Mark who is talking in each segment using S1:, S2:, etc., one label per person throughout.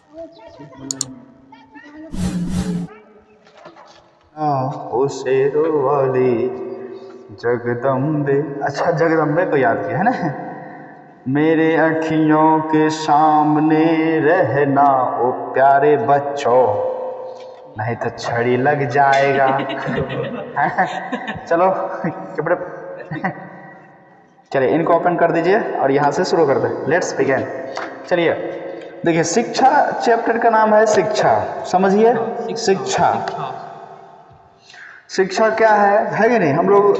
S1: ओ शेरों वाली जगदम्बे। अच्छा, जगदम्बे को याद किया है ना। मेरे अखियों के सामने रहना ओ प्यारे बच्चों, नहीं तो छड़ी लग जाएगा। चलो कपड़े चलिए इनको ओपन कर दीजिए और यहाँ से शुरू कर दे। Let's begin. चलिए देखिए, शिक्षा चैप्टर का नाम है शिक्षा। समझिए, शिक्षा। शिक्षा क्या है कि नहीं। हम लोग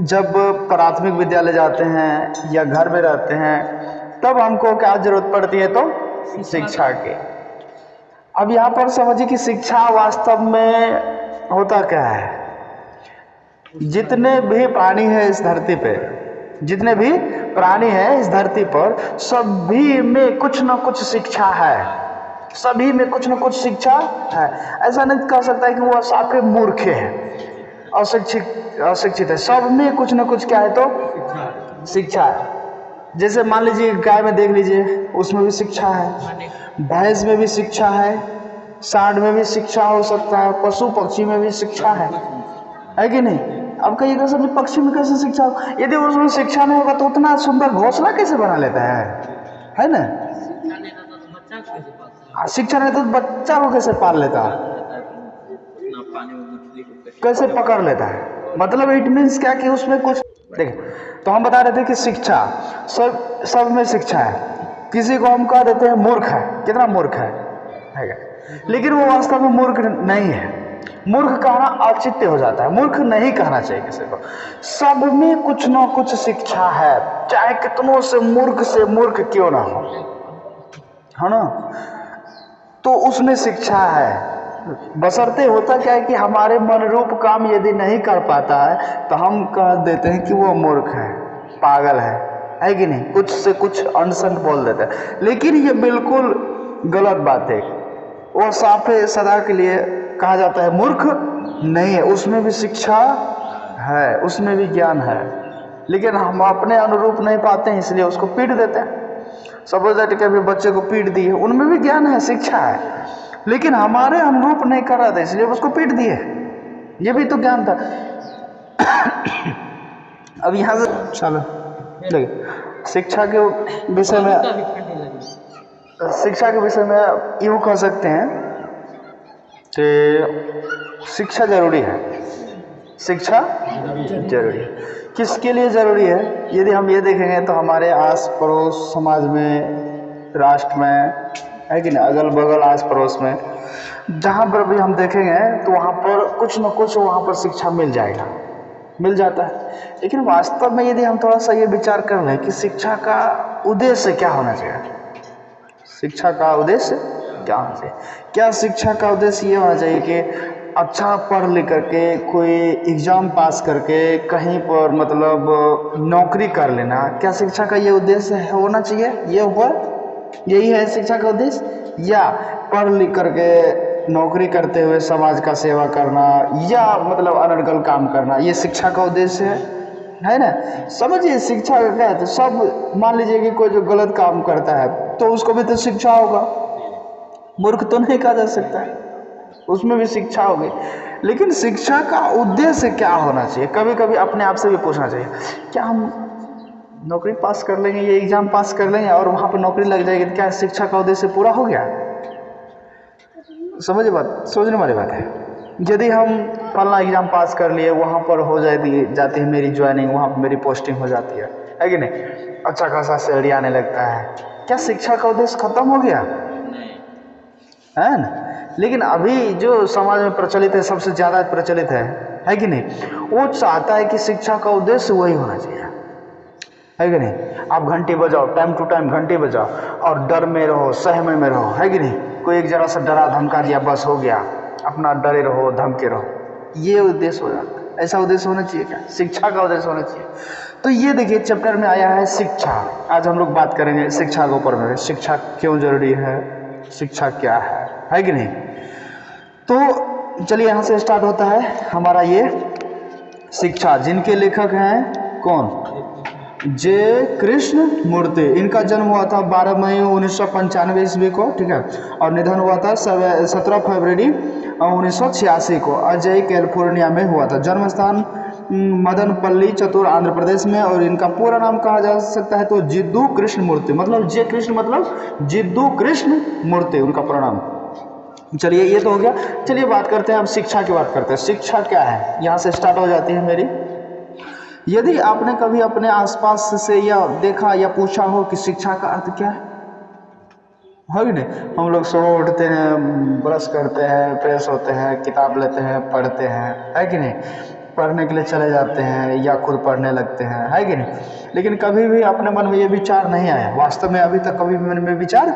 S1: जब प्राथमिक विद्यालय जाते हैं या घर में रहते हैं तब हमको क्या जरूरत पड़ती है, तो शिक्षा की। अब यहाँ पर समझिए कि शिक्षा वास्तव में होता क्या है। जितने भी प्राणी हैं इस धरती पे, जितने भी प्राणी हैं इस धरती पर, सभी में कुछ ना कुछ शिक्षा है। सभी में कुछ ना कुछ शिक्षा है। ऐसा नहीं कह सकता है कि वो साफे मूर्ख है, अशिक्षित है। सब में कुछ ना कुछ क्या है, तो शिक्षा है। जैसे मान लीजिए गाय में देख लीजिए, उसमें भी शिक्षा है। भैंस में भी शिक्षा है। सांड में भी शिक्षा हो सकता है। पशु पक्षी में भी शिक्षा है कि नहीं। अब कहिएगा सर पक्षी में कैसे शिक्षा हो? यदि उसमें शिक्षा नहीं होगा तो उतना सुंदर घोंसला कैसे बना लेता है ना। शिक्षा नहीं तो बच्चा को कैसे पाल लेता है, कैसे पकड़ लेता है। मतलब इट मीन्स क्या कि उसमें कुछ देखिए। तो हम बता रहे थे कि शिक्षा सब में शिक्षा है। किसी को हम कह देते हैं मूर्ख है, कितना मूर्ख है, लेकिन वो वास्तव में मूर्ख नहीं है। मूर्ख कहना औचित्य हो जाता है, मूर्ख नहीं कहना चाहिए किसी को। सब में कुछ ना कुछ शिक्षा है, चाहे कितनों से मूर्ख क्यों ना हो, है ना। तो उसमें शिक्षा है। बशर्ते होता क्या है कि हमारे मनरूप काम यदि नहीं कर पाता है तो हम कह देते हैं कि वो मूर्ख है, पागल है कि नहीं। कुछ से कुछ अनसन बोल देते हैं, लेकिन ये बिल्कुल गलत बात है। वो साफे सदा के लिए कहा जाता है मूर्ख नहीं है। उसमें भी शिक्षा है, उसमें भी ज्ञान है, लेकिन हम अपने अनुरूप नहीं पाते हैं, इसलिए उसको पीट देते हैं। सपोज दैट के बच्चे को पीट दिए, उनमें भी ज्ञान है, शिक्षा है, लेकिन हमारे अनुरूप नहीं कर रहा था, इसलिए उसको पीट दिए। ये भी तो ज्ञान था। अब यहाँ से चलो देखिए, शिक्षा के विषय में यूँ कह सकते हैं कि शिक्षा जरूरी है। शिक्षा जरूरी है। किसके लिए जरूरी है? यदि हम ये देखेंगे तो हमारे आस पड़ोस समाज में, राष्ट्र में, है कि नहीं, अगल बगल आस पड़ोस में जहाँ पर भी हम देखेंगे तो वहाँ पर कुछ न कुछ वहाँ पर शिक्षा मिल जाता है। लेकिन वास्तव में यदि हम थोड़ा सा ये विचार कर लें कि शिक्षा का उद्देश्य क्या होना चाहिए, शिक्षा का उद्देश्य क्या होना चाहिए? क्या शिक्षा का उद्देश्य ये होना चाहिए कि अच्छा पढ़ लिख करके कोई एग्जाम पास करके कहीं पर मतलब नौकरी कर लेना? क्या शिक्षा का ये उद्देश्य होना चाहिए? यही है शिक्षा का उद्देश्य? या पढ़ लिख करके नौकरी करते हुए समाज का सेवा करना या मतलब अनर्गल काम करना, ये शिक्षा का उद्देश्य है ना। समझिए शिक्षा का क्या है। तो सब मान लीजिए कि कोई जो गलत काम करता है तो उसको भी तो शिक्षा होगा, मूर्ख तो नहीं कहा जा सकता है, उसमें भी शिक्षा होगी। लेकिन शिक्षा का उद्देश्य क्या होना चाहिए? कभी कभी अपने आप से भी पूछना चाहिए, क्या हम नौकरी पास कर लेंगे, ये एग्जाम पास कर लेंगे और वहाँ पर नौकरी लग जाएगी, तो क्या शिक्षा का उद्देश्य पूरा हो गया? समझिए बात, सोचने वाली बात है। यदि हम फलना एग्जाम पास कर लिए, वहाँ पर हो जाती है मेरी ज्वाइनिंग, वहाँ पर मेरी पोस्टिंग हो जाती है कि नहीं, अच्छा खासा सैलरी आने लगता है, क्या शिक्षा का उद्देश्य खत्म हो गया? है ना। लेकिन अभी जो समाज में प्रचलित है, सबसे ज़्यादा प्रचलित है कि नहीं, वो चाहता है कि शिक्षा का उद्देश्य वही होना चाहिए, है कि नहीं। आप घंटी बजाओ, टाइम टू टाइम घंटी बजाओ और डर में रहो, सहमे में रहो, है कि नहीं। कोई एक जरा सा डरा धमका दिया, बस हो गया, अपना डरे रहो, धमके रहो, ये उद्देश्य हो जाता है। ऐसा उद्देश्य होना चाहिए क्या? शिक्षा का उद्देश्य होना चाहिए। तो ये देखिए चैप्टर में आया है शिक्षा। आज हम लोग बात करेंगे शिक्षा के ऊपर में, शिक्षा क्यों जरूरी है, शिक्षा क्या है कि नहीं। तो चलिए यहाँ से स्टार्ट होता है हमारा ये शिक्षा, जिनके लेखक हैं कौन? जे कृष्ण मूर्ति। इनका जन्म हुआ था 12 मई 1995 ईस्वी को, ठीक है, और निधन हुआ था 17 फरवरी 1986 को अजय कैलिफोर्निया में हुआ था। जन्म स्थान मदनपल्ली चतुर आंध्र प्रदेश में। और इनका पूरा नाम कहा जा सकता है तो जिद्दू कृष्ण मूर्ति, मतलब जे कृष्ण मतलब जिद्दू कृष्ण मूर्ति उनका पूरा नाम। चलिए ये तो हो गया। चलिए बात करते हैं अब शिक्षा की बात करते हैं। शिक्षा क्या है, यहाँ से स्टार्ट हो जाती है मेरी। यदि आपने कभी अपने आसपास से या देखा या पूछा हो कि शिक्षा का अर्थ क्या है कि नहीं। हम लोग सुबह उठते हैं, ब्रश करते हैं, फ्रेश होते हैं, किताब लेते हैं, पढ़ते हैं, है कि नहीं, पढ़ने के लिए चले जाते हैं या खुद पढ़ने लगते हैं, है कि नहीं। लेकिन कभी भी अपने मन में ये विचार नहीं आया, वास्तव में अभी तक कभी मन में विचार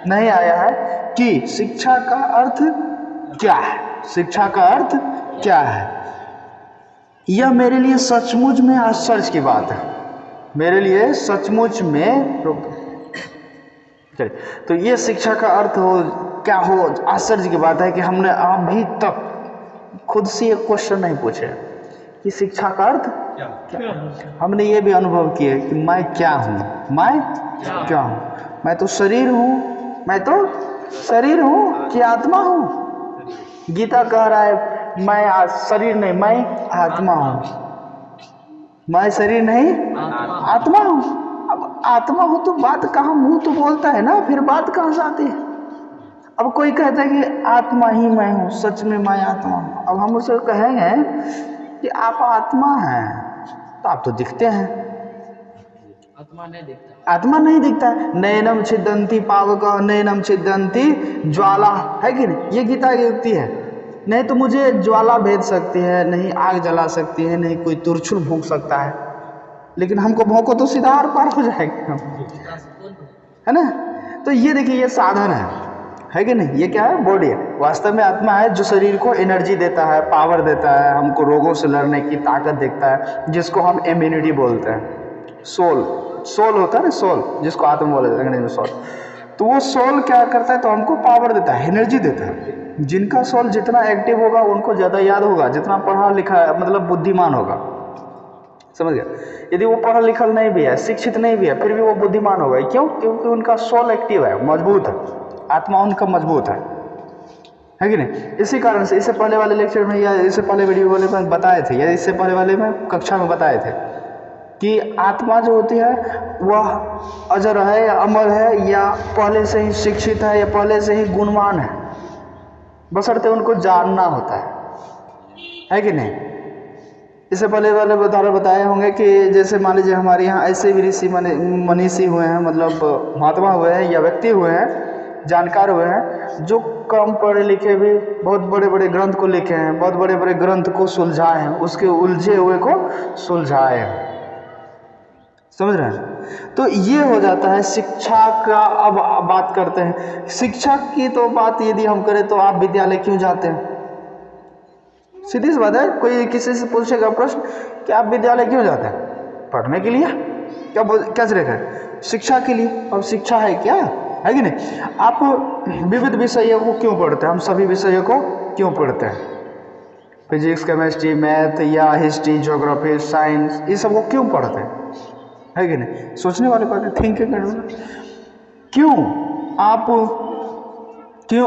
S1: नहीं आया है कि शिक्षा का अर्थ क्या है, शिक्षा का अर्थ क्या है। यह मेरे लिए सचमुच में आश्चर्य की बात है, मेरे लिए सचमुच में। चलिए, तो ये शिक्षा का अर्थ हो क्या हो, आश्चर्य की बात है कि हमने अभी तक खुद से ये क्वेश्चन नहीं पूछे कि शिक्षा का अर्थ क्या। हमने ये भी अनुभव किया कि मैं क्या हूँ, मैं क्या हूँ, मैं तो शरीर हूँ, मैं तो शरीर हूँ कि आत्मा हूँ। गीता कह रहा है मैं शरीर नहीं, मैं आत्मा हूँ, मैं शरीर नहीं आत्मा हूँ। अब आत्मा हो तो बात कहाँ, मुंह तो बोलता है ना, फिर बात कहाँ से आती है। अब कोई कहता है कि आत्मा ही मैं हूँ, सच में मैं आत्मा हूँ। अब हम उसे कहेंगे कि आप आत्मा हैं तो आप तो दिखते हैं,
S2: आत्मा नहीं दिखता,
S1: आत्मा नहीं दिखता है। नैनम छिदंती पावक नैनम छिदंती ज्वाला, है कि नहीं, ये गीता की युक्ति है। नहीं तो मुझे ज्वाला भेद सकती है, नहीं आग जला सकती है, नहीं कोई तुरछुल भूंक सकता है, लेकिन हमको भौंको तो सीधा आर पार हो जाएगा, है ना। तो ये देखिए ये साधन है कि नहीं, ये क्या है, बॉडी है। वास्तव में आत्मा है जो शरीर को एनर्जी देता है, पावर देता है, हमको रोगों से लड़ने की ताकत देता है, जिसको हम इम्यूनिटी बोलते हैं। सोल, सोल होता है ना, सोल जिसको आत्मा बोला जाता है अंग्रेजी में सोल। तो वो सोल क्या करता है, तो हमको पावर देता है, एनर्जी देता है। जिनका सोल जितना एक्टिव होगा उनको ज़्यादा याद होगा, जितना पढ़ा लिखा है मतलब बुद्धिमान होगा, समझ गया। यदि वो पढ़ा लिखा नहीं भी है, शिक्षित नहीं भी है, फिर भी वो बुद्धिमान होगा। क्यों? क्योंकि उनका सोल एक्टिव है, मजबूत है, आत्मा उनका मजबूत है कि नहीं। इसी कारण से इससे पहले वाले लेक्चर में या इससे पहले वीडियो वाले में बताए थे, या इससे पहले वाले में कक्षा में बताए थे कि आत्मा जो होती है वह अजर है या अमर है, या पहले से ही शिक्षित है, या पहले से ही गुणवान है, बशर्ते उनको जानना होता है कि नहीं। इससे पहले वाले उदाहरण बताए होंगे कि जैसे मान लीजिए हमारे यहाँ ऐसे भी ऋषि मनीषी हुए हैं, मतलब महात्मा हुए हैं या व्यक्ति हुए हैं, जानकार हुए हैं, जो कम पढ़े लिखे भी बहुत बड़े बड़े ग्रंथ को लिखे हैं, बहुत बड़े बड़े ग्रंथ को सुलझाए हैं, उसके उलझे हुए को सुलझाए हैं, समझ रहे हैं। तो ये हो जाता है शिक्षा का। अब बात करते हैं शिक्षा की, तो बात यदि हम करें तो आप विद्यालय क्यों जाते हैं, सीधी सी बात है। कोई किसी से पूछेगा प्रश्न कि आप विद्यालय क्यों जाते हैं, पढ़ने के लिए, क्या सिर्फ है, शिक्षा के लिए। अब शिक्षा है क्या, है कि नहीं। आप विविध विषयों को क्यों पढ़ते हैं, हम सभी विषयों को क्यों पढ़ते हैं, फिजिक्स, केमिस्ट्री, मैथ या हिस्ट्री, ज्योग्राफी, साइंस, ये सब को क्यों पढ़ते है कि नहीं। सोचने वाले बात, थिंकिंग करना। क्यों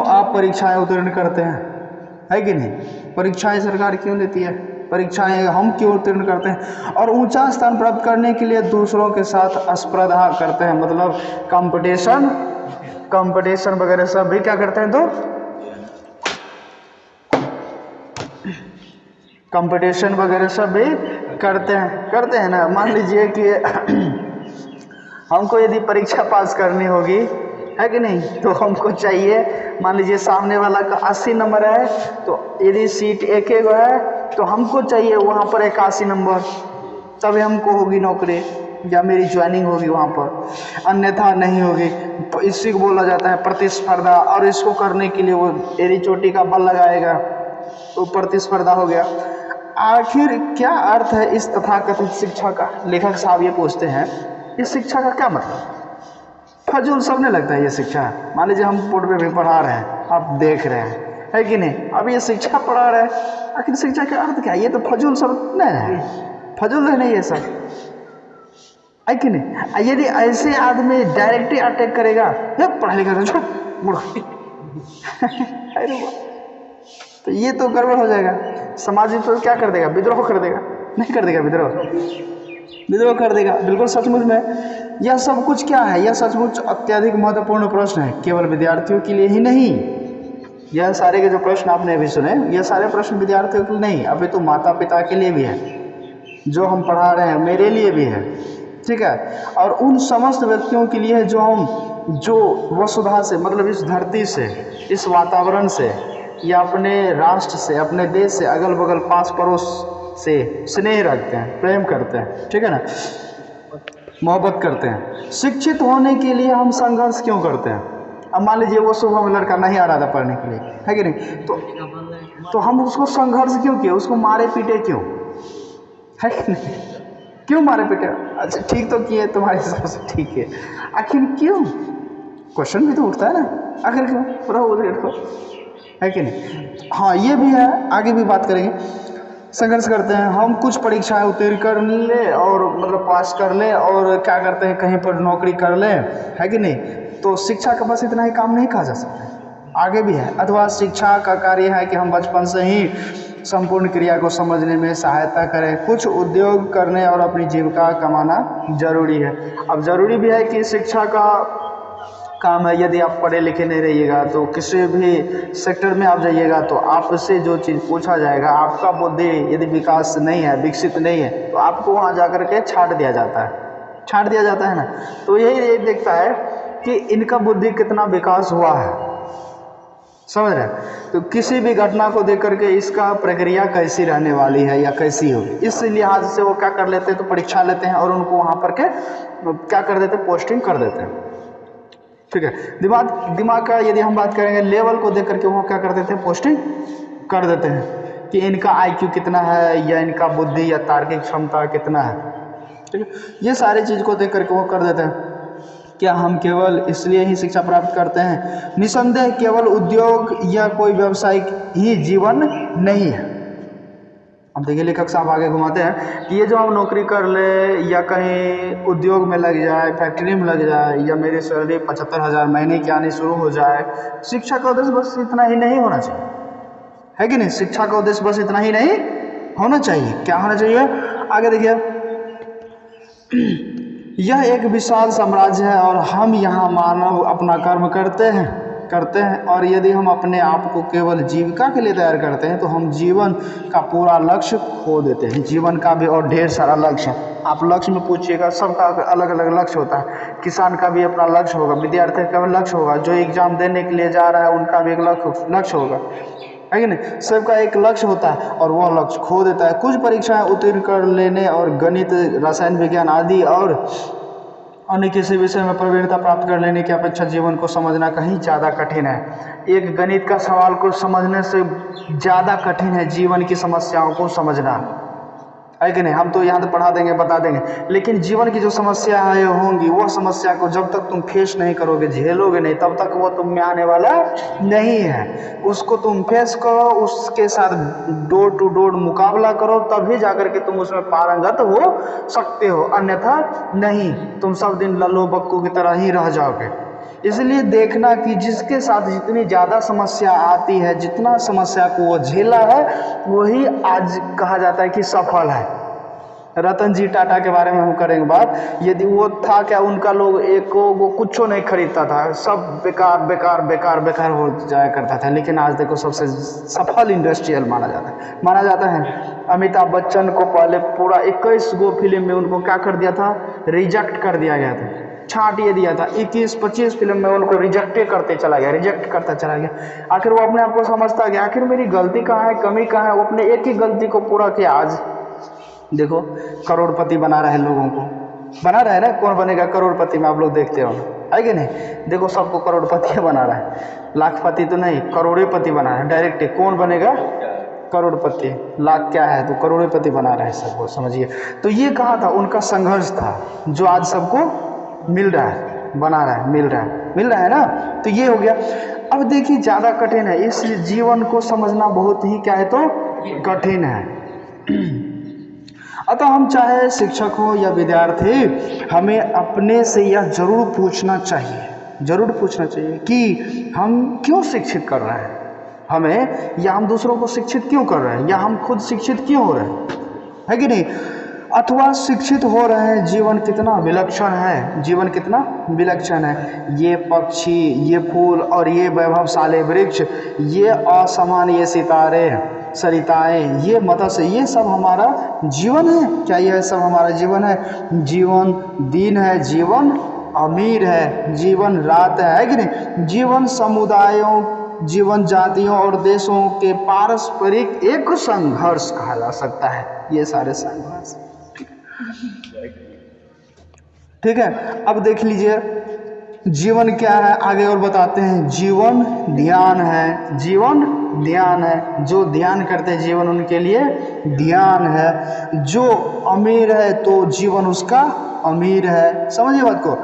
S1: आप परीक्षाएं उत्तीर्ण करते हैं, है कि नहीं। परीक्षाएं सरकार क्यों लेती है, परीक्षाएं हम क्यों उत्तीर्ण करते हैं, और ऊंचा स्थान प्राप्त करने के लिए दूसरों के साथ स्पर्धा करते हैं, मतलब कंपटीशन वगैरह सब भी क्या करते हैं, तो कंपटीशन वगैरह सब भी करते हैं ना। मान लीजिए कि हमको यदि परीक्षा पास करनी होगी, है कि नहीं, तो हमको चाहिए, मान लीजिए सामने वाला का 80 नंबर है, तो यदि सीट एक है तो हमको चाहिए वहाँ पर 81 नंबर, तभी हमको होगी नौकरी या मेरी ज्वाइनिंग होगी वहाँ पर, अन्यथा नहीं होगी। इसी को बोला जाता है प्रतिस्पर्धा, और इसको करने के लिए वो एड़ी चोटी का बल लगाएगा, तो प्रतिस्पर्धा हो गया। आखिर क्या अर्थ है इस तथाकथित शिक्षा का, लेखक साहब ये पूछते हैं, इस शिक्षा का क्या मतलब। फजूल सबने लगता है ये शिक्षा। मान लीजिए हम बोर्ड पे भी पढ़ा रहे हैं, आप देख रहे हैं, है कि नहीं, अब ये शिक्षा पढ़ा रहे हैं, आखिर शिक्षा का अर्थ क्या है, ये तो फजूल सब नहीं, फजूल है नहीं ये सब, है कि नहीं? यदि ऐसे आदमी डायरेक्टली अटैक करेगा, या पढ़ा लिखा छोड़ मुड़ अरे वाह, तो ये तो गड़बड़ हो जाएगा। समाज तो क्या कर देगा? विद्रोह कर देगा। नहीं कर देगा विद्रोह? विद्रोह कर देगा। बिल्कुल सचमुच में यह सब कुछ क्या है? यह सचमुच अत्यधिक महत्वपूर्ण प्रश्न है, केवल विद्यार्थियों के लिए ही नहीं। यह सारे के जो प्रश्न आपने अभी सुने, यह सारे प्रश्न विद्यार्थियों के लिए नहीं, अभी तो माता पिता के लिए भी है, जो हम पढ़ा रहे हैं मेरे लिए भी है, ठीक है, और उन समस्त व्यक्तियों के लिए है जो वसुधा से, मतलब इस धरती से, इस वातावरण से, या अपने राष्ट्र से, अपने देश से, अगल बगल पास पड़ोस से स्नेह रखते हैं, प्रेम करते हैं, ठीक है ना, मोहब्बत करते हैं। शिक्षित होने के लिए हम संघर्ष क्यों करते हैं? अब मान लीजिए वो सुबह में लड़का नहीं आ रहा था पढ़ने के लिए, है कि नहीं, तो हम उसको संघर्ष क्यों किए? उसको मारे पीटे क्यों? है कि नहीं? क्यों मारे पीटे? अच्छा ठीक तो किए, तुम्हारे हिसाब से ठीक है, आखिर क्यों? क्वेश्चन भी तो उठता है ना, आखिर क्यों पूरा उधर को, है कि नहीं? हाँ ये भी है, आगे भी बात करेंगे। संघर्ष करते हैं हम, कुछ परीक्षाएं उत्तीर्ण कर ले और मतलब पास कर ले, और क्या करते हैं कहीं पर नौकरी कर ले, है कि नहीं? तो शिक्षा का बस इतना ही काम नहीं कहा जा सकता, आगे भी है। अथवा शिक्षा का कार्य है कि हम बचपन से ही संपूर्ण क्रिया को समझने में सहायता करें, कुछ उद्योग करने और अपनी जीविका कमाना जरूरी है। अब जरूरी भी है कि शिक्षा का काम है, यदि आप पढ़े लिखे नहीं रहिएगा तो किसी भी सेक्टर में आप जाइएगा तो आपसे जो चीज़ पूछा जाएगा, आपका बुद्धि यदि विकास नहीं है, विकसित नहीं है, तो आपको वहाँ जा कर के छांट दिया जाता है ना। तो यही देखता है कि इनका बुद्धि कितना विकास हुआ है, समझ रहे हैं? तो किसी भी घटना को देख करके इसका प्रक्रिया कैसी रहने वाली है या कैसी होगी, इस लिहाज से वो क्या कर लेते हैं, तो परीक्षा लेते हैं और उनको वहाँ पर के क्या कर देते हैं, पोस्टिंग कर देते हैं, ठीक है। दिमाग का यदि हम बात करेंगे, लेवल को देख करके वो क्या कर देते हैं, पोस्टिंग कर देते हैं कि इनका IQ कितना है, या इनका बुद्धि या तार्किक क्षमता कितना है, ठीक है। ये सारी चीज़ को देख करके वो कर देते हैं। क्या हम केवल इसलिए ही शिक्षा प्राप्त करते हैं? निसंदेह केवल उद्योग या कोई व्यावसायिक ही जीवन नहीं है। अब देखिए लेखक साहब आगे घुमाते हैं कि ये जो हम नौकरी कर ले, या कहीं उद्योग में लग जाए, फैक्ट्री में लग जाए, या मेरी सैलरी 75,000 महीने की आनी शुरू हो जाए, शिक्षा का उद्देश्य बस इतना ही नहीं होना चाहिए, है कि नहीं? शिक्षा का उद्देश्य बस इतना ही नहीं होना चाहिए। क्या होना चाहिए? आगे देखिए, यह एक विशाल साम्राज्य है और हम यहाँ मानव अपना कर्म करते हैं, और यदि हम अपने आप को केवल जीविका के लिए तैयार करते हैं तो हम जीवन का पूरा लक्ष्य खो देते हैं। जीवन का भी और ढेर सारा लक्ष्य है, आप लक्ष्य में पूछिएगा, सबका अलग अलग लक्ष्य होता है। किसान का भी अपना लक्ष्य होगा, विद्यार्थी का भी लक्ष्य होगा, जो एग्जाम देने के लिए जा रहा है उनका भी एक लक्ष्य होगा, है कि नहीं? सबका एक लक्ष्य होता है और वह लक्ष्य खो देता है। कुछ परीक्षाएं उत्तीर्ण कर लेने और गणित, रसायन विज्ञान आदि और अन्य किसी विषय में प्रवीणता प्राप्त कर लेने की अपेक्षा जीवन को समझना कहीं ज़्यादा कठिन है। एक गणित का सवाल को समझने से ज़्यादा कठिन है जीवन की समस्याओं को समझना, है कि नहीं? हम तो यहाँ तो पढ़ा देंगे, बता देंगे, लेकिन जीवन की जो समस्याएं होंगी, वह समस्या को जब तक तुम फेस नहीं करोगे, झेलोगे नहीं, तब तक वो तुम में आने वाला नहीं है। उसको तुम फेस करो, उसके साथ डोर टू डोर मुकाबला करो, तभी जाकर के तुम उसमें पारंगत हो सकते हो, अन्यथा नहीं, तुम सब दिन लल्लो बक्कू की तरह ही रह जाओगे। इसलिए देखना कि जिसके साथ जितनी ज़्यादा समस्या आती है, जितना समस्या को वो झेला है, वही आज कहा जाता है कि सफल है। रतन जी टाटा के बारे में हम करेंगे बात। यदि वो था क्या, उनका लोग वो कुछ नहीं खरीदता था, सब बेकार बेकार बेकार बेकार हो जाया करता था, लेकिन आज देखो सबसे सफल इंडस्ट्रियल माना जाता है। अमिताभ बच्चन को पहले पूरा 21 गो फिल्म में उनको क्या कर दिया था, रिजेक्ट कर दिया गया था, छांट ये दिया था। 21-25 फिल्म में उनको रिजेक्ट करता चला गया। आखिर वो अपने आप को समझता गया, आखिर मेरी गलती कहाँ है, कमी कहाँ है, वो अपने एक ही गलती को पूरा किया। आज देखो करोड़पति बना रहे हैं, लोगों को बना रहे हैं ना। कौन बनेगा करोड़पति में, आप लोग देखते हो, है कि नहीं? देखो सबको करोड़पति बना रहा है, लाखपति तो नहीं, करोड़पति बना रहा है डायरेक्ट। कौन बनेगा करोड़पति? लाख क्या है, तो करोड़पति बना रहे हैं सबको, समझिए। तो ये कहा था, उनका संघर्ष था, जो आज सबको मिल रहा है, बना रहा है, मिल रहा है ना। तो ये हो गया। अब देखिए ज़्यादा कठिन है, इस जीवन को समझना बहुत ही क्या है, तो कठिन है। अतः हम चाहे शिक्षक हो या विद्यार्थी, हमें अपने से यह जरूर पूछना चाहिए कि हम क्यों शिक्षित कर रहे हैं हमें, या हम दूसरों को शिक्षित क्यों कर रहे हैं, या हम खुद शिक्षित क्यों हो रहे हैं, है कि नहीं। अथवा शिक्षित हो रहे हैं, जीवन कितना विलक्षण है। ये पक्षी, ये फूल और ये वैभवशाली वृक्ष, ये असमान, ये सितारे सरिताएं, ये मत्स्य, ये सब हमारा जीवन है। क्या यह सब हमारा जीवन है? जीवन दिन है, जीवन अमीर है, जीवन रात है कि नहीं। जीवन समुदायों, जीवन जातियों और देशों के पारस्परिक एक संघर्ष कहा जा सकता है। ये सारे संघर्ष, ठीक है। अब देख लीजिए जीवन क्या है, आगे और बताते हैं। जीवन ध्यान है, जो ध्यान करते हैं जीवन उनके लिए ध्यान है। जो अमीर है तो जीवन उसका अमीर है, समझिए बात को।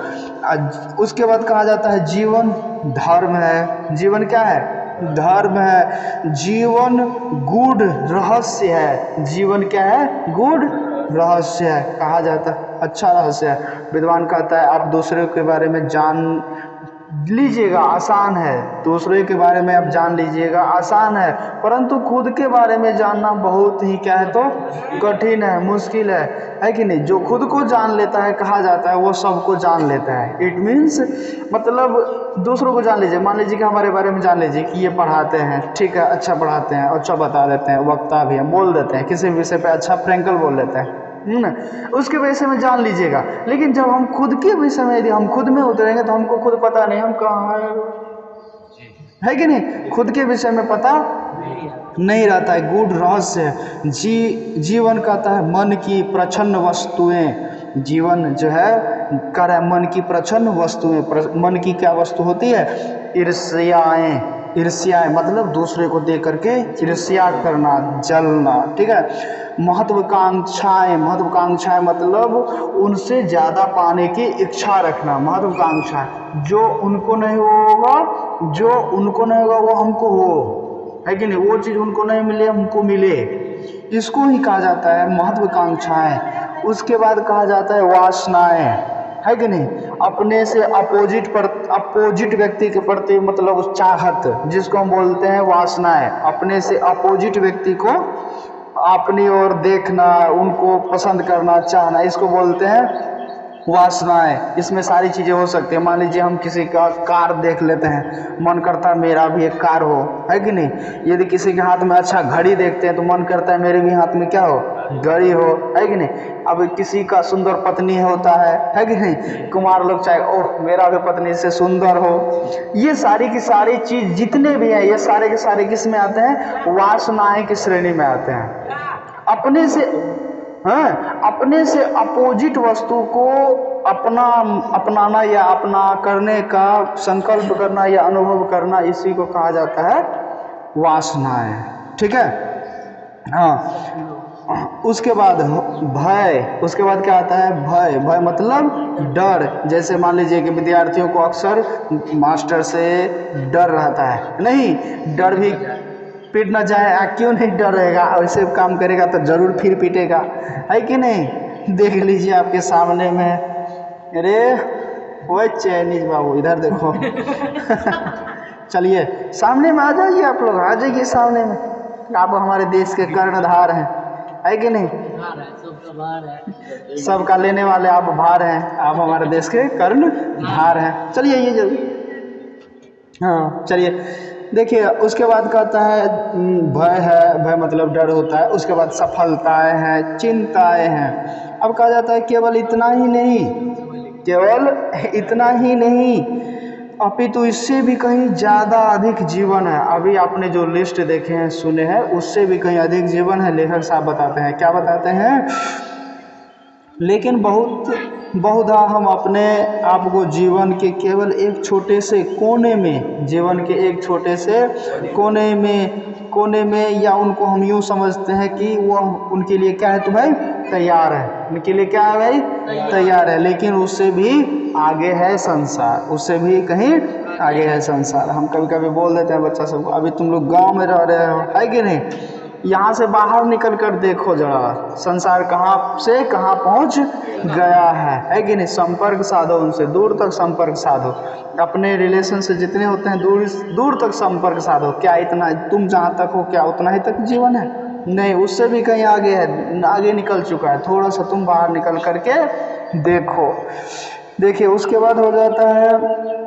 S1: उसके बाद कहा जाता है जीवन धर्म है। जीवन क्या है? धर्म है। जीवन गूढ़ रहस्य है। जीवन क्या है? गूढ़ रहस्य है, कहा जाता है अच्छा रहस्य है। विद्वान कहता है आप दूसरे के बारे में जान लीजिएगा, आसान है। दूसरे के बारे में आप जान लीजिएगा, आसान है, परंतु खुद के बारे में जानना बहुत ही क्या है तो कठिन है, मुश्किल है कि नहीं। जो खुद को जान लेता है, कहा जाता है वो सबको जान लेता है। इट मीन्स मतलब दूसरों को जान लीजिए। मान लीजिए कि हमारे बारे में जान लीजिए कि ये पढ़ाते हैं, ठीक है, अच्छा पढ़ाते हैं, अच्छा बता देते हैं, वक्ता भी हैं, बोल देते हैं, किसी विषय पे अच्छा फ्रैंकल बोल लेते हैं ना, उसके विषय में जान लीजिएगा। लेकिन जब हम खुद के विषय में, यदि हम खुद में उतरेंगे तो हमको खुद पता नहीं हम कहाँ है कि नहीं। खुद के विषय में पता नहीं रहता है, गूढ़ रहस्य है। जीवन कहता है मन की प्रच्छन्न वस्तुएं। जीवन जो है कर है मन की प्रच्छन्न वस्तुएं। मन की क्या वस्तु होती है? ईर्ष्याएं मतलब दूसरे को देख करके ईर्ष्या करना, जलना, ठीक है। महत्वाकांक्षाएं मतलब उनसे ज़्यादा पाने की इच्छा रखना। महत्वाकांक्षा, जो उनको नहीं होगा वो हमको हो, है कि नहीं। वो चीज़ उनको नहीं मिले हमको मिले, इसको ही कहा जाता है महत्वाकांक्षाएं। उसके बाद कहा जाता है वासनाएं, है कि नहीं। अपने से अपोजिट व्यक्ति के प्रति मतलब चाहत, जिसको हम बोलते हैं वासनाएं। अपने से अपोजिट व्यक्ति को अपनी ओर देखना, उनको पसंद करना, चाहना, इसको बोलते हैं वासनाएं। इसमें सारी चीज़ें हो सकती है। मान लीजिए हम किसी का कार देख लेते हैं, मन करता है मेरा भी एक कार हो, है कि नहीं। यदि किसी के हाथ में अच्छा घड़ी देखते हैं तो मन करता है मेरे भी हाथ में क्या हो, घड़ी हो, है कि नहीं। अब किसी का सुंदर पत्नी होता है कि नहीं। कुमार लोग चाहे ओह मेरा भी पत्नी से सुंदर हो। ये सारी की सारी चीज जितने भी हैं, ये सारे के सारे किस में आते हैं? वासनाएं की श्रेणी में आते हैं। अपने से अपोजिट वस्तु को अपनाना या अपना करने का संकल्प करना या अनुभव करना, इसी को कहा जाता है वासनाएं, ठीक है। हाँ, उसके बाद भय। उसके बाद क्या आता है? भय मतलब डर। जैसे मान लीजिए कि विद्यार्थियों को अक्सर मास्टर से डर रहता है, नहीं डर भी पीट ना जाए, क्यों नहीं डर रहेगा, ऐसे काम करेगा तो जरूर फिर पीटेगा, है कि नहीं। देख लीजिए आपके सामने में, अरे वो चैनीज बाबू इधर देखो चलिए सामने में आ जाइए, आप लोग आ जाइए सामने में। आप हमारे देश के कर्णधार हैं, है कि नहीं। सबका लेने वाले आप भार हैं, आप हमारे देश के कर्णधार हैं। चलिए ये जल्दी, हाँ चलिए देखिए। उसके बाद कहता है भय है, भय मतलब डर होता है। उसके बाद सफलताएं हैं, चिंताएं हैं। अब कहा जाता है केवल इतना ही नहीं, अपितु इससे भी कहीं ज़्यादा अधिक जीवन है। अभी आपने जो लिस्ट देखे हैं, सुने हैं, उससे भी कहीं अधिक जीवन है। लेखक साहब बताते हैं, क्या बताते हैं? लेकिन बहुधा हम अपने आप को जीवन के केवल एक छोटे से कोने में, जीवन के एक छोटे से कोने में या उनको हम यूँ समझते हैं कि वह उनके लिए क्या है तो भाई तैयार है। उनके लिए क्या है भाई? तैयार है। लेकिन उससे भी आगे है संसार, उससे भी कहीं आगे है संसार। हम कभी कभी बोल देते हैं बच्चा सबको, अभी तुम लोग गांव में रह रहे हो, है कि नहीं। यहाँ से बाहर निकल कर देखो जरा, संसार कहाँ से कहाँ पहुँच गया है कि नहीं। संपर्क साधो उनसे, दूर तक संपर्क साधो, अपने रिलेशन से जितने होते हैं दूर दूर तक संपर्क साधो। क्या इतना तुम जहाँ तक हो क्या उतना ही तक जीवन है? नहीं, उससे भी कहीं आगे है, आगे निकल चुका है। थोड़ा सा तुम बाहर निकल करके देखो। देखिए उसके बाद हो जाता है,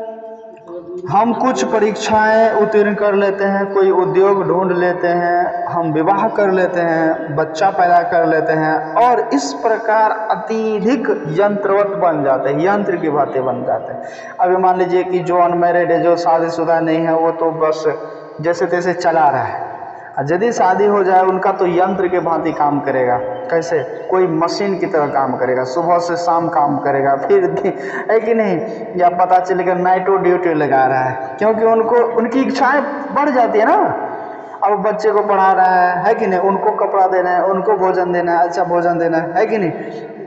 S1: हम कुछ परीक्षाएं उत्तीर्ण कर लेते हैं, कोई उद्योग ढूंढ लेते हैं, हम विवाह कर लेते हैं, बच्चा पैदा कर लेते हैं और इस प्रकार अत्यधिक यंत्रवत बन जाते हैं, यंत्र की भांति बन जाते हैं। अभी मान लीजिए कि जो अनमैरिड है, जो शादीशुदा नहीं है, वो तो बस जैसे तैसे चला रहा है। यदि शादी हो जाए उनका तो यंत्र के भांति काम करेगा। कैसे? कोई मशीन की तरह काम करेगा, सुबह से शाम काम करेगा, फिर है कि नहीं, या पता चलेगा नाइटो ड्यूटी लगा रहा है, क्योंकि उनको उनकी इच्छाएं बढ़ जाती है ना। अब बच्चे को पढ़ा रहा है कि नहीं, उनको कपड़ा देना है, उनको भोजन देना है, अच्छा भोजन देना है कि नहीं,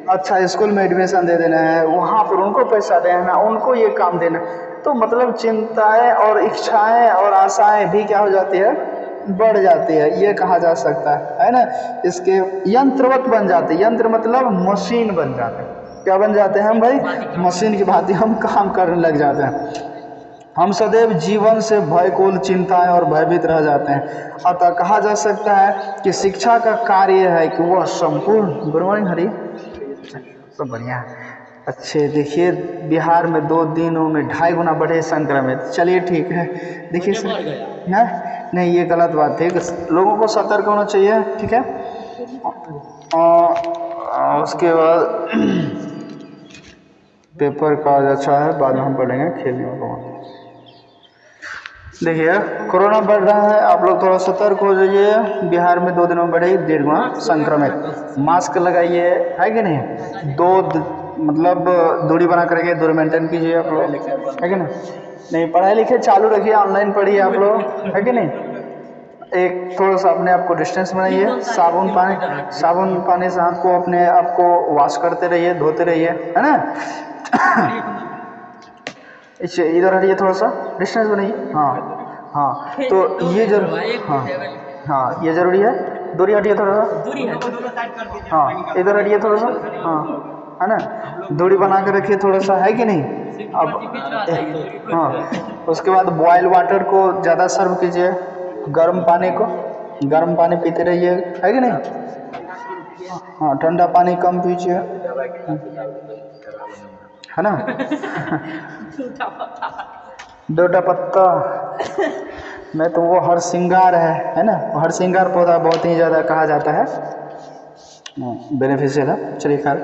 S1: अच्छा स्कूल में एडमिशन दे देना है, वहाँ पर उनको पैसा देना, उनको ये काम देना। तो मतलब चिंताएं और इच्छाएं और आशाएं भी क्या हो जाती है, बढ़ जाती है, ये कहा जा सकता है ना। इसके यंत्रवत बन जाते, यंत्र मतलब मशीन बन जाते हैं। क्या बन जाते हैं हम भाई? मशीन की भांति हम काम करने लग जाते हैं। हम सदैव जीवन से भयकुल, चिंताएं और भयभीत रह जाते हैं। अतः कहा जा सकता है कि शिक्षा का कार्य है कि वह संपूर्ण। गुड मॉर्निंग हरी, सब बढ़िया, अच्छे। देखिए बिहार में 2 दिनों में 2.5 गुना बढ़े संक्रमित। चलिए ठीक है, देखिए सर ना, नहीं ये गलत बात है, लोगों को सतर्क होना चाहिए, ठीक है। उसके बाद पेपर का अच्छा है, बाद में हम पढ़ेंगे, खेलने को। देखिए कोरोना बढ़ रहा है, आप लोग थोड़ा सतर्क हो जाइए। बिहार में 2 दिनों में बढ़े 1.5 गुना संक्रमित। मास्क लगाइए, है कि नहीं, मतलब दूरी बना करके दूरी मेंटेन कीजिए आप लोग, है कि नहीं, पढ़ाई लिखाई चालू रखिए, ऑनलाइन पढ़िए आप लोग, है कि नहीं। एक थोड़ा सा अपने आप को डिस्टेंस बनाइए, साबुन पानी से हाथ को अपने आप को वॉश करते रहिए, धोते रहिए, है ना। इधर हटिए, थोड़ा सा डिस्टेंस बनाइए। हाँ, तो ये हाँ ये जरूरी है। दूरी हटिए थोड़ा सा, हाँ इधर हटिए थोड़ा सा, हाँ है ना, दूरी बना के रखिए थोड़ा सा, है कि नहीं। अब हाँ, उसके बाद बॉयल वाटर को ज़्यादा सर्व कीजिए, गर्म पानी पीते रहिए, है कि नहीं। हाँ, ठंडा पानी कम पीजिए, है ना। 2 पत्ता मैं तो वो हरसिंगार है ना, हरसिंगार पौधा बहुत ही ज़्यादा कहा जाता है, बेनिफिशियल है। चलिए खैर,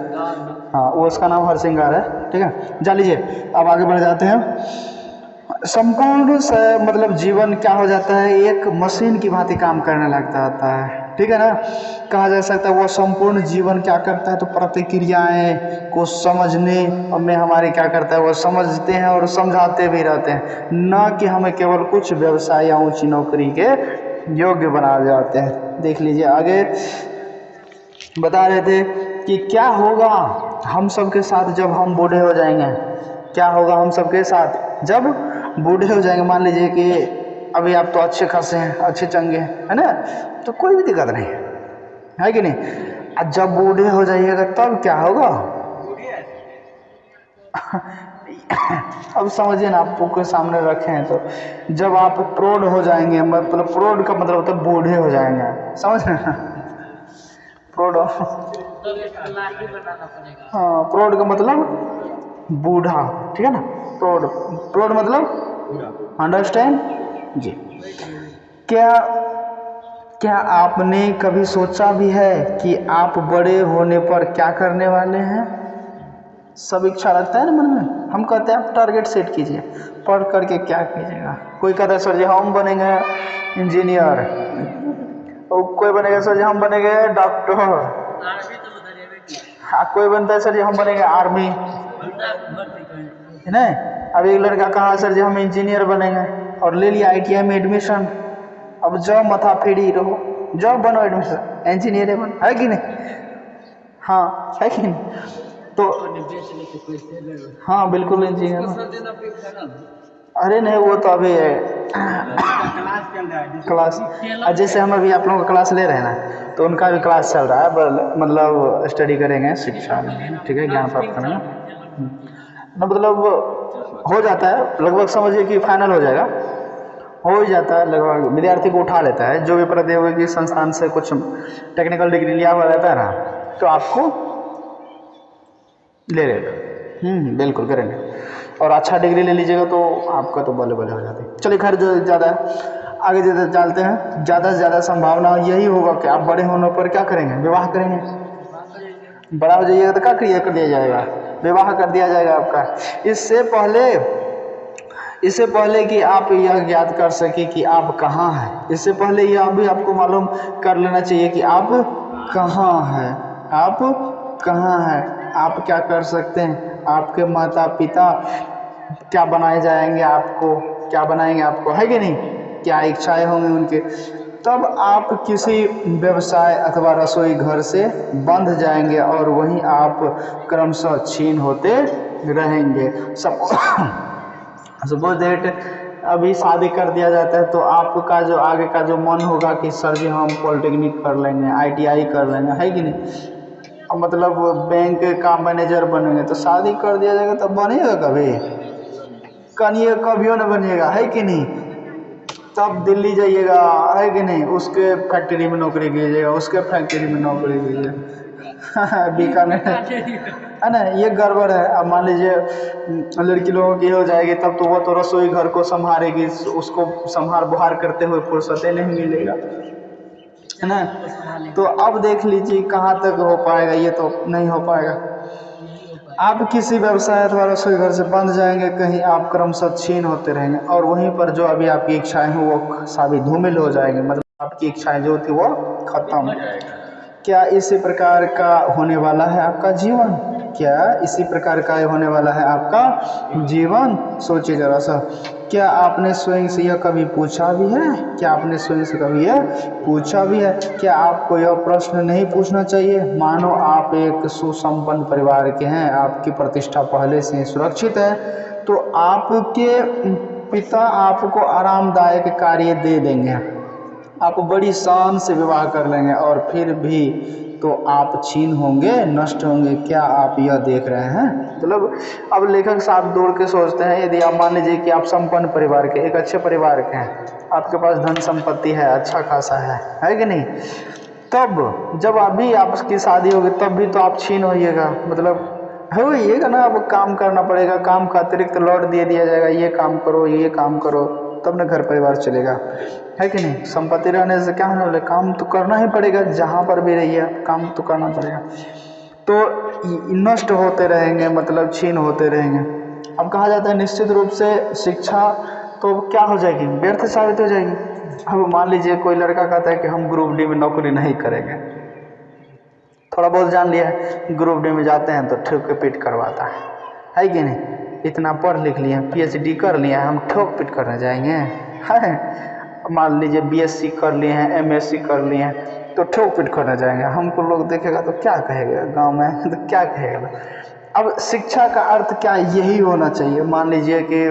S1: हाँ वो उसका नाम हरसिंगार है, ठीक है। जा लीजिए, अब आगे बढ़ जाते हैं। संपूर्ण मतलब जीवन क्या हो जाता है, एक मशीन की भांति काम करने लगता है, ठीक है ना। कहा जा सकता है वो संपूर्ण जीवन क्या करता है, तो प्रतिक्रियाएं को समझने में हमारे क्या करता है, वो समझते हैं और समझाते भी रहते हैं, न कि हमें केवल कुछ व्यवसाय या ऊंची नौकरी के योग्य बना जाते हैं। देख लीजिए आगे बता रहे थे कि क्या होगा हम सबके साथ जब हम बूढ़े हो जाएंगे। क्या होगा हम सबके साथ जब बूढ़े हो जाएंगे। मान लीजिए कि अभी आप तो अच्छे खासे हैं, अच्छे चंगे हैं, है ना, तो कोई भी दिक्कत नहीं है कि नहीं। अब जब बूढ़े हो जाइएगा तब क्या होगा। अब समझिए ना, आपको सामने रखे हैं, तो जब आप प्रौढ़ हो जाएंगे, मतलब प्रौढ़ का मतलब होता है बूढ़े हो जाएंगे, समझ रहे हैं। प्रौढ़, हाँ प्रौढ़ का मतलब बूढ़ा, ठीक है ना। प्रौढ़ मतलब अंडरस्टैंड जी। क्या आपने कभी सोचा भी है कि आप बड़े होने पर क्या करने वाले हैं। सब इच्छा रखता है ना मन में। हम कहते हैं आप टारगेट सेट कीजिए, पढ़ करके क्या कीजिएगा। कोई कहता है सर जी हम बनेंगे इंजीनियर, और कोई बनेगा सर जी हम बनेंगे डॉक्टर, कोई बनता है सर जी हम बनेंगे आर्मी, है ना। अब एक लड़का कहा सर जी हम इंजीनियर बनेंगे, और ले लिया ITI में एडमिशन। अब जाओ मथा फेरी रहो, जाओ बनो एडमिशन, इंजीनियर बन, है कि नहीं। हाँ है कि नहीं। तो हाँ बिल्कुल इंजीनियर, अरे नहीं, वो तो अभी
S2: क्लास चल रहा है
S1: क्लास, जैसे हम अभी आप लोगों का क्लास ले रहे हैं ना, तो उनका भी क्लास चल रहा है, मतलब स्टडी करेंगे शिक्षा में, ठीक है, ज्ञान प्राप्त करेंगे ना, मतलब हो जाता है लगभग, समझिए कि फाइनल हो जाएगा, हो ही जाता है लगभग, विद्यार्थी को उठा लेता है जो भी प्रौद्योगिकी संस्थान से कुछ टेक्निकल डिग्री लिया हुआ रहता है ना, तो आपको ले लेगा। बिल्कुल करेंगे, और अच्छा डिग्री ले लीजिएगा तो आपका तो बल्ले बल्ले हो जाते हैं। चलिए खैर, जो ज़्यादा आगे ज़्यादा चलते हैं, ज़्यादा से ज़्यादा संभावना यही होगा कि आप बड़े होने पर क्या करेंगे, विवाह करेंगे। बड़ा हो जाइएगा तो क्या कर दिया जाएगा, विवाह कर दिया जाएगा आपका। इससे पहले कि आप यह ज्ञात कर सके कि आप कहाँ हैं, इससे पहले यह भी आपको मालूम कर लेना चाहिए कि आप कहाँ हैं, आप कहाँ हैं, आप क्या कर सकते हैं, आपके माता पिता क्या बनाए जाएंगे, आपको क्या बनाएंगे, आपको है कि नहीं, क्या इच्छाएं होंगी उनके। तब आप किसी व्यवसाय अथवा रसोई घर से बंध जाएंगे और वहीं आप क्रमशः छीन होते रहेंगे। सपोज दैट अभी शादी कर दिया जाता है तो आपका जो आगे का जो मन होगा कि सर जी हम पॉलिटेक्निक कर लेंगे, ITI कर लेंगे, है कि नहीं, अब मतलब बैंक का मैनेजर बनेंगे, तो शादी कर दिया जाएगा तब बनेगा कभी, कनिए कभियो न बनिएगा, है कि नहीं। तब दिल्ली जाइएगा, है कि नहीं, उसके फैक्ट्री में नौकरी कीजिएगा, उसके फैक्ट्री में नौकरी कीजिएगा बीकानेर, है ना, ये गड़बड़ है। अब मान लीजिए लड़की लोगों की हो जाएगी, तब तो वो तो रसोई घर को संभालेगी, उसको संभार बुहार करते हुए फुर्सतें नहीं मिलेगा, है ना। तो अब देख लीजिए कहाँ तक हो पाएगा, ये तो नहीं हो पाएगा। आप किसी व्यवसाय अथवा रसोई घर से बंध जाएंगे, कहीं आप क्रमशः छीन होते रहेंगे, और वहीं पर जो अभी आपकी इच्छाएं हैं वो साबित धूमिल हो जाएंगी, मतलब आपकी इच्छाएं जो थी वो खत्म। क्या इसी प्रकार का होने वाला है आपका जीवन, क्या इसी प्रकार का होने वाला है आपका जीवन, सोचिए जरा सा। क्या आपने स्वयं से यह कभी पूछा भी है, क्या आपने स्वयं से कभी यह पूछा भी है, क्या आपको यह प्रश्न नहीं पूछना चाहिए। मानो आप एक सुसंपन्न परिवार के हैं, आपकी प्रतिष्ठा पहले से सुरक्षित है, तो आपके पिता आपको आरामदायक कार्य दे देंगे, आप बड़ी शान से विवाह कर लेंगे, और फिर भी तो आप छीन होंगे, नष्ट होंगे। क्या आप यह देख रहे हैं। मतलब अब लेखक साहब दौड़ के सोचते हैं, यदि आप मान लीजिए कि आप संपन्न परिवार के, एक अच्छे परिवार के हैं, आपके पास धन संपत्ति है, अच्छा खासा है कि नहीं, तब जब अभी आपकी शादी होगी तब भी तो आप छीन होइएगा, मतलब होइएगा ना, अब काम करना पड़ेगा, काम का अतिरिक्त लौट दे दिया जाएगा, ये काम करो, ये काम करो, तब ना घर परिवार चलेगा, है कि नहीं। संपत्ति रहने से क्या होने वाला, काम तो करना ही पड़ेगा, जहाँ पर भी रहिए काम तो करना पड़ेगा, तो नष्ट होते रहेंगे, मतलब छीन होते रहेंगे। अब कहा जाता है निश्चित रूप से शिक्षा तो क्या हो जाएगी, व्यर्थ साबित हो जाएगी। अब मान लीजिए कोई लड़का कहता है कि हम ग्रुप डी में नौकरी नहीं करेंगे, थोड़ा बहुत जान लिया है, ग्रुप डी में जाते हैं तो ठोक के पीट करवाता है कि नहीं, इतना पढ़ लिख लिए, PhD कर लिए, हम ठोक पीट करने जाएंगे, है। मान लीजिए BSc कर लिए हैं, MSc कर लिए हैं, तो ठोक पीट करने जाएंगे, हमको लोग देखेगा तो क्या कहेगा, गांव में तो क्या कहेगा। अब शिक्षा का अर्थ क्या यही होना चाहिए। मान लीजिए कि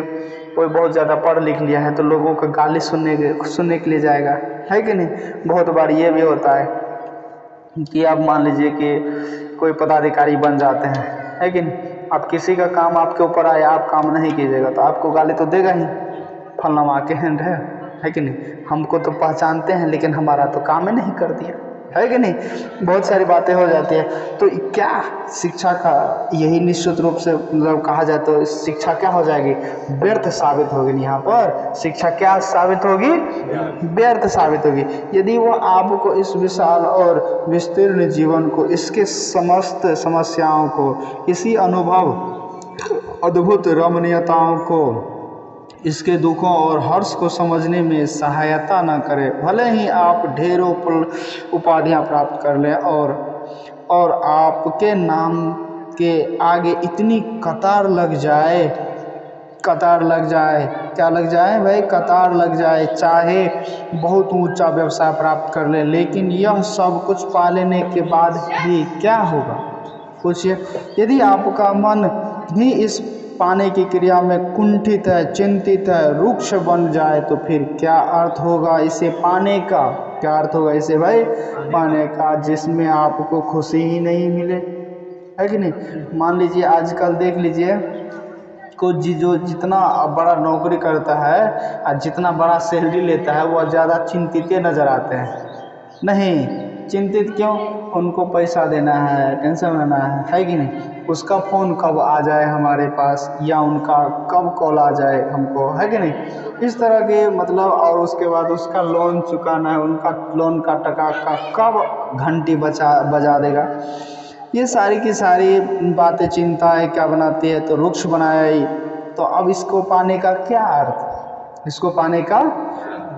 S1: कोई बहुत ज़्यादा पढ़ लिख लिया है तो लोगों का गाली सुनने के लिए जाएगा, है कि नहीं। बहुत बार ये भी होता है कि आप मान लीजिए कि कोई पदाधिकारी बन जाते हैं, है कि नहीं, अब किसी का काम आपके ऊपर आया, आप काम नहीं कीजिएगा तो आपको गाली तो देगा ही, फलना आके हैंड है कि नहीं, हमको तो पहचानते हैं लेकिन हमारा तो काम ही नहीं कर दिया, है कि नहीं। बहुत सारी बातें हो जाती है, तो क्या शिक्षा का यही निश्चित रूप से मतलब कहा जाए तो शिक्षा क्या हो जाएगी, व्यर्थ साबित होगी। यहाँ पर शिक्षा क्या साबित होगी, व्यर्थ साबित होगी। यदि वो आपको इस विशाल और विस्तीर्ण जीवन को, इसके समस्त समस्याओं को, इसी अनुभव अद्भुत रमणीयताओं को, इसके दुखों और हर्ष को समझने में सहायता न करे, भले ही आप ढेरों उपाधियां प्राप्त कर लें और आपके नाम के आगे इतनी कतार लग जाए, क्या लग जाए भाई, कतार लग जाए, चाहे बहुत ऊंचा व्यवसाय प्राप्त कर ले, लेकिन यह सब कुछ पा लेने के बाद भी क्या होगा, पूछिए। यदि आपका मन भी इस पाने की क्रिया में कुंठित है, चिंतित है, रुक्ष बन जाए तो फिर क्या अर्थ होगा इसे पाने का? क्या अर्थ होगा इसे भाई पाने का, जिसमें आपको खुशी ही नहीं मिले, है कि नहीं? मान लीजिए आजकल देख लीजिए को जो जितना बड़ा नौकरी करता है और जितना बड़ा सैलरी लेता है वह ज़्यादा चिंतित नज़र आते हैं। नहीं, चिंतित क्यों? उनको पैसा देना है, टेंशन लेना है कि नहीं? उसका फ़ोन कब आ जाए हमारे पास, या उनका कब कॉल आ जाए हमको, है कि नहीं? इस तरह के मतलब, और उसके बाद उसका लोन चुकाना है, उनका लोन का टका का कब घंटी बजा देगा। ये सारी की सारी बातें चिंता है क्या बनाती है? तो रुक्ष बनाया ही। तो अब इसको पाने का क्या अर्थ, इसको पाने का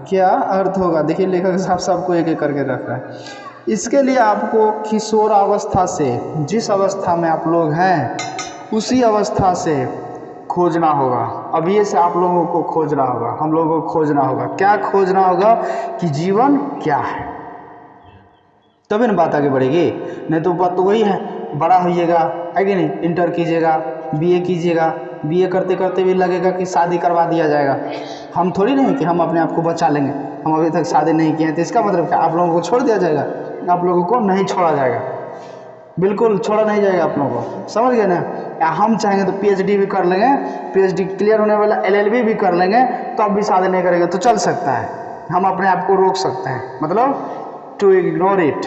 S1: क्या अर्थ होगा? देखिए लेखक साहब सबको एक एक करके रख रहा है। इसके लिए आपको किशोरावस्था से, जिस अवस्था में आप लोग हैं उसी अवस्था से खोजना होगा। अब ये से आप लोगों को खोजना होगा, हम लोगों को खोजना होगा। क्या खोजना होगा? कि जीवन क्या है, तभी ना बात आगे बढ़ेगी। नहीं तो बात तो वही है, बड़ा होइएगा, है कि नहीं? इंटर कीजिएगा, बीए कीजिएगा, बीए करते करते भी लगेगा कि शादी करवा दिया जाएगा। हम थोड़ी नहीं कि हम अपने आप को बचा लेंगे, हम अभी तक शादी नहीं किए हैं, तो इसका मतलब क्या आप लोगों को छोड़ दिया जाएगा? आप लोगों को नहीं छोड़ा जाएगा, बिल्कुल छोड़ा नहीं जाएगा आप लोगों को, समझ गए ना? या हम चाहेंगे तो पीएचडी भी कर लेंगे, पीएचडी क्लियर होने वाला एलएलबी भी कर लेंगे, तो अब भी शादी नहीं करेंगे तो चल सकता है। हम अपने आप को रोक सकते हैं, मतलब टू इग्नोर इट,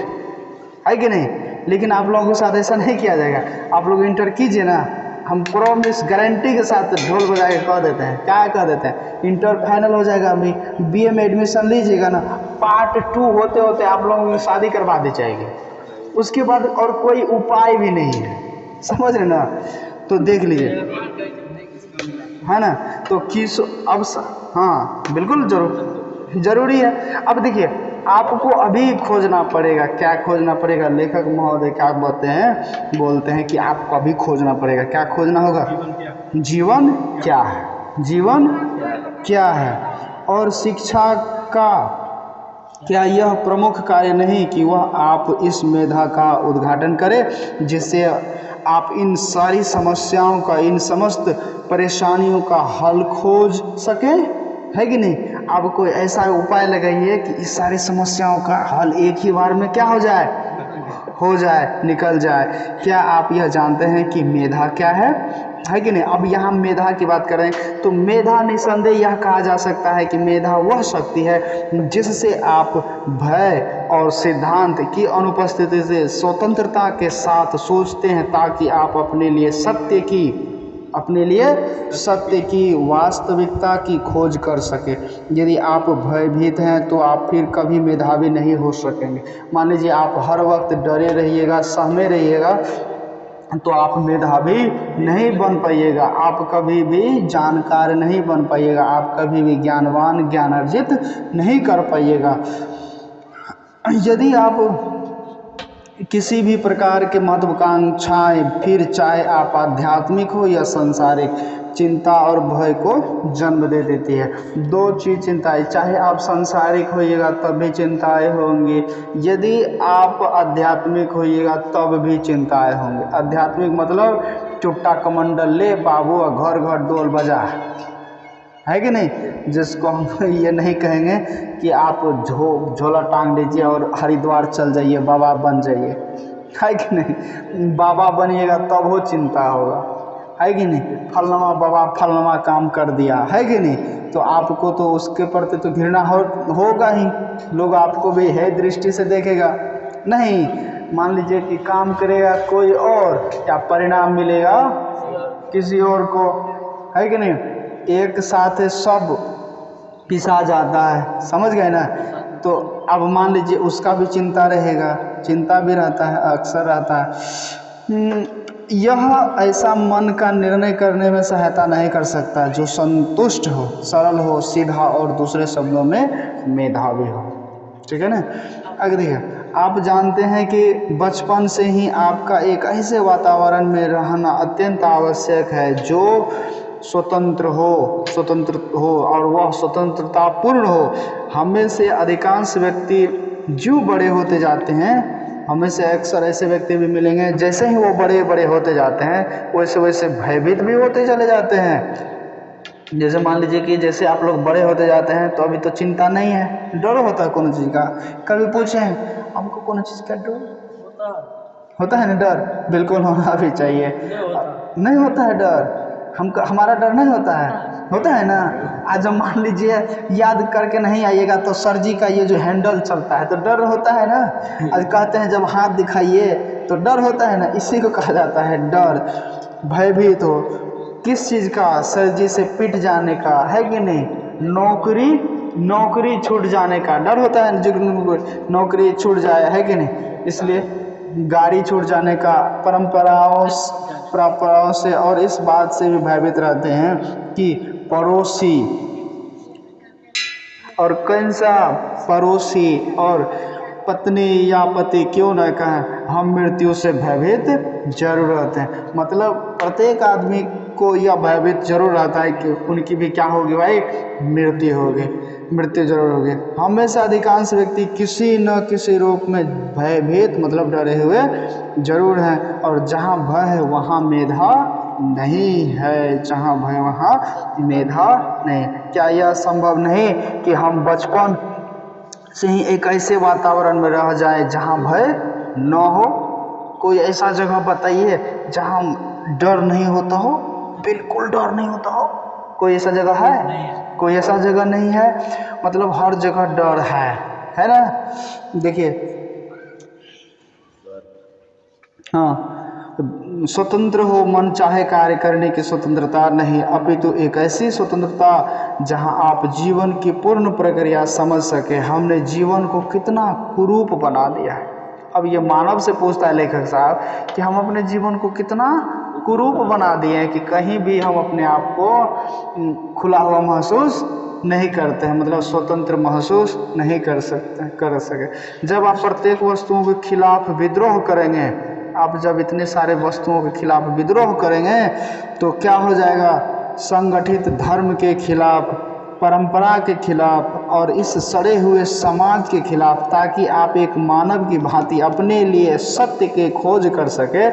S1: है कि नहीं? लेकिन आप लोगों के साथ ऐसा नहीं किया जाएगा। आप लोग इंटर कीजिए ना, हम प्रॉमिस गारंटी के साथ ढोल बजा के कह देते हैं, क्या कह देते हैं, इंटर फाइनल हो जाएगा, अभी बीए में एडमिशन लीजिएगा ना, पार्ट 2 होते होते आप लोगों की शादी करवा दी जाएगी। उसके बाद और कोई उपाय भी नहीं है, समझ रहे ना? तो देख लीजिए, है ना? तो किस अब हाँ बिल्कुल जरूरी है। अब देखिए आपको अभी खोजना पड़ेगा। क्या खोजना पड़ेगा? लेखक महोदय क्या बोलते हैं कि आपको अभी खोजना पड़ेगा। क्या खोजना होगा? जीवन क्या है, जीवन क्या है। और शिक्षा का क्या यह प्रमुख कार्य नहीं कि वह आप इस मेधा का उद्घाटन करे जिससे आप इन सारी समस्याओं का, इन समस्त परेशानियों का हल खोज सकें, है कि नहीं? आप कोई ऐसा उपाय लगाइए कि इस सारी समस्याओं का हल एक ही बार में क्या हो जाए, निकल जाए। क्या आप यह जानते हैं कि मेधा क्या है कि नहीं? अब यहाँ मेधा की बात करें तो मेधा निसंदेह यह कहा जा सकता है कि मेधा वह शक्ति है जिससे आप भय और सिद्धांत की अनुपस्थिति से स्वतंत्रता के साथ सोचते हैं, ताकि आप अपने लिए सत्य की वास्तविकता की खोज कर सके। यदि आप भयभीत हैं तो आप फिर कभी मेधावी नहीं हो सकेंगे। मान लीजिए आप हर वक्त डरे रहिएगा, सहमे रहिएगा, तो आप मेधावी नहीं बन पाइएगा, आप कभी भी जानकार नहीं बन पाइएगा, आप कभी भी ज्ञान अर्जित नहीं कर पाइएगा। यदि आप किसी भी प्रकार के महत्वाकांक्षाएं, फिर चाहे आप आध्यात्मिक हो या सांसारिक, चिंता और भय को जन्म दे देती है। दो चीज़ चिंताएं, चाहे आप सांसारिक होइएगा तब भी चिंताएं होंगी, यदि आप आध्यात्मिक होइएगा तब भी चिंताएं होंगी। आध्यात्मिक मतलब चुट्टा कमंडल ले बाबू घर घर डोल बजा, है कि नहीं? जिसको हम ये नहीं कहेंगे कि आप झोला टांग लीजिए और हरिद्वार चल जाइए, बाबा बन जाइए, है कि नहीं? बाबा बनिएगा तब वो चिंता होगा, है कि नहीं? फलनमा बाबा फलनमा काम कर दिया, है कि नहीं? तो आपको तो उसके प्रति तो घृणा होगा ही, लोग आपको भी है दृष्टि से देखेगा नहीं। मान लीजिए कि काम करेगा कोई और, क्या परिणाम मिलेगा किसी और को, है कि नहीं? एक साथ सब पिसा जाता है, समझ गए ना? तो अब मान लीजिए उसका भी चिंता रहेगा, चिंता भी रहता है, अक्सर रहता है। यह ऐसा मन का निर्णय करने में सहायता नहीं कर सकता जो संतुष्ट हो, सरल हो, सीधा और दूसरे शब्दों में मेधावी हो, ठीक है ना? अगर देखिए आप जानते हैं कि बचपन से ही आपका एक ऐसे वातावरण में रहना अत्यंत आवश्यक है जो स्वतंत्र हो और वह स्वतंत्रता पूर्ण हो। हमें से अधिकांश व्यक्ति जो बड़े होते जाते हैं हमें से अक्सर ऐसे व्यक्ति भी मिलेंगे, जैसे ही वो बड़े बड़े होते जाते हैं वैसे वैसे भयभीत भी होते चले जाते हैं। जैसे मान लीजिए कि जैसे आप लोग बड़े होते जाते हैं तो अभी तो चिंता नहीं है, डर होता है कोनो चीज़ का। कभी पूछें हमको कोनो चीज़ का डर होता है ना? डर बिल्कुल होना भी चाहिए। नहीं होता है डर, हमको हमारा डर नहीं होता है ना। आज जब मान लीजिए याद करके नहीं आइएगा तो सर जी का ये जो हैंडल चलता है तो डर होता है ना। आज कहते हैं जब हाथ दिखाइए तो डर होता है ना, इसी को कहा जाता है डर। भयभीत हो किस चीज़ का? सर जी से पिट जाने का, है कि नहीं? नौकरी छूट जाने का डर होता है, जो नौकरी छूट जाए, है कि नहीं? इसलिए गाड़ी छूट जाने का, परंपराओं से और इस बात से भी भयभीत रहते हैं कि पड़ोसी और कौन सा पड़ोसी और पत्नी या पति क्यों न कहें, हम मृत्यु से भयभीत जरूर रहते हैं। मतलब प्रत्येक आदमी को यह भयभीत जरूर रहता है कि उनकी भी क्या होगी भाई? मृत्यु जरूर होगी। हमें से अधिकांश व्यक्ति किसी न किसी रूप में भयभीत मतलब डरे हुए जरूर हैं। और जहाँ भय है वहाँ मेधा नहीं है, जहाँ भय वहाँ मेधा नहीं। क्या यह संभव नहीं कि हम बचपन से ही एक ऐसे वातावरण में रह जाए जहाँ भय न हो? कोई ऐसा जगह बताइए जहाँ डर नहीं होता हो, बिल्कुल डर नहीं होता हो। कोई ऐसा जगह है? कोई ऐसा जगह नहीं है। मतलब हर जगह डर है ना। देखिए हाँ, स्वतंत्र हो, मन चाहे कार्य करने की स्वतंत्रता नहीं, अपितु एक ऐसी स्वतंत्रता जहां आप जीवन की पूर्ण प्रक्रिया समझ सके। हमने जीवन को कितना कुरूप बना दिया है। अब ये मानव से पूछता है लेखक साहब कि हम अपने जीवन को कितना कुरूप बना दिए हैं कि कहीं भी हम अपने आप को खुला हुआ महसूस नहीं करते हैं, मतलब स्वतंत्र महसूस नहीं कर सके। जब आप प्रत्येक वस्तुओं के खिलाफ विद्रोह करेंगे, आप जब इतने सारे वस्तुओं के खिलाफ विद्रोह करेंगे तो क्या हो जाएगा? संगठित धर्म के खिलाफ, परंपरा के खिलाफ और इस सड़े हुए समाज के खिलाफ, ताकि आप एक मानव की भांति अपने लिए सत्य के खोज कर सके।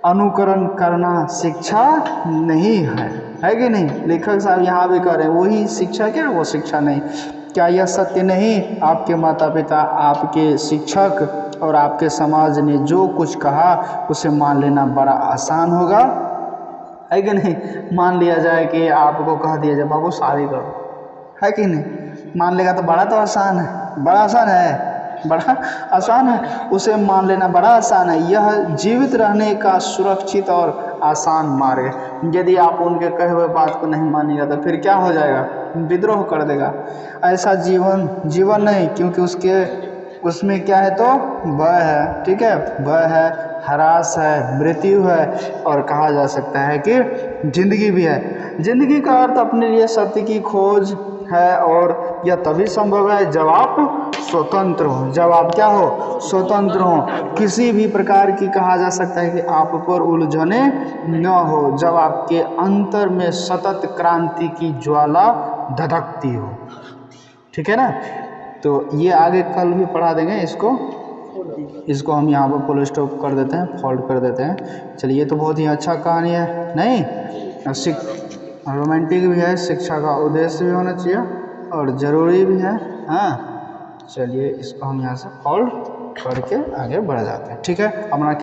S1: अनुकरण करना शिक्षा नहीं है कि नहीं? लेखक साहब यहाँ भी कह रहे हैं वही शिक्षा क्या, वो शिक्षा नहीं। क्या यह सत्य नहीं? आपके माता पिता, आपके शिक्षक और आपके समाज ने जो कुछ कहा उसे मान लेना बड़ा आसान होगा, है कि नहीं? मान लिया जाए कि आपको कह दिया जाए बाबू शादी करो, है कि नहीं? मान लेगा तो बड़ा आसान है, बड़ा आसान है। उसे मान लेना बड़ा आसान है। यह जीवित रहने का सुरक्षित और आसान मार्ग है। यदि आप उनके कहे हुए बात को नहीं मानिएगा तो फिर क्या हो जाएगा? विद्रोह कर देगा। ऐसा जीवन नहीं, क्योंकि उसमें क्या है तो भय है, ठीक है? भय है, हरास है, मृत्यु है और कहा जा सकता है कि जिंदगी भी है। जिंदगी का अर्थ अपने लिए सत्य की खोज है और यह तभी संभव है जब आप स्वतंत्र हो। जब आप क्या हो? स्वतंत्र हो। किसी भी प्रकार की कहा जा सकता है कि आप पर उलझने न हो। जब आपके अंतर में सतत क्रांति की ज्वाला धधकती हो, ठीक है ना? तो ये आगे कल भी पढ़ा देंगे। इसको हम यहाँ पर फुल स्टॉप कर देते हैं, फोल्ड कर देते हैं। चलिए, ये तो बहुत ही अच्छा कहानी है नहीं? रोमांटिक भी है, शिक्षा का उद्देश्य भी होना चाहिए और ज़रूरी भी है। हाँ, चलिए इसको हम यहाँ से फोल्ड करके आगे बढ़ जाते हैं, ठीक है? अपना